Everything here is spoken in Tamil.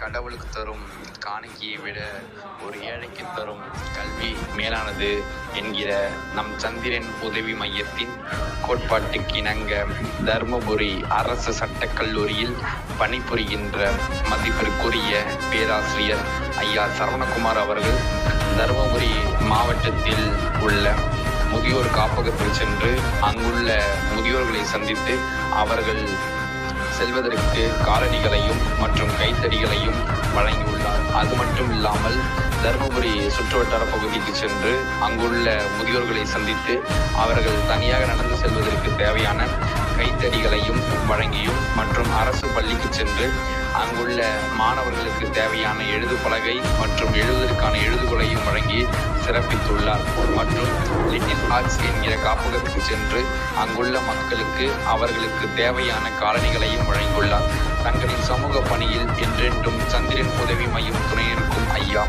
கடவுளுக்கு தரும் காணிக்கையை விட ஒரு ஏழைக்கு தரும் கல்வி மேலானது என்கிற நம் சந்திரன் உதவி மையத்தின் கோட்பாட்டுக்கு இணங்க தருமபுரி அரசு சட்டக் கல்லூரியில் பணிபுரிகின்ற மதிப்பிற்குரிய பேராசிரியர் ஐயா சரவணகுமார் அவர்கள் தருமபுரி மாவட்டத்தில் உள்ள முதியோர் காப்பகத்தில் சென்று அங்குள்ள முதியோர்களை சந்தித்து அவர்கள் செல்வதற்கு காலணிகளையும் மற்றும் கைத்தடிகளையும் வழங்கியுள்ளார். அது மட்டும் இல்லாமல் தருமபுரி சுற்றுவட்டார பகுதிக்கு சென்று அங்குள்ள முதியோர்களை சந்தித்து அவர்கள் தனியாக நடந்து செல்வதற்கு தேவையான கைத்தடிகளையும் வழங்கியும் மற்றும் அரசு பள்ளிக்கு சென்று அங்குள்ள மாணவர்களுக்கு தேவையான எழுது பலகை மற்றும் எழுதுவதற்கான எழுதுகோலையும் வழங்கி சிறப்பித்துள்ளார். மற்றும் லிட்டில் ஹார்ட்ஸ் என்கிற காப்பகத்துக்கு சென்று அங்குள்ள மக்களுக்கு அவர்களுக்கு தேவையான காலணிகளையும் வழங்கியுள்ளார். தங்களின் சமூக பணியில் என்றென்றும் சந்திரன் உதவி மையம் துணை இருக்கும் ஐயா.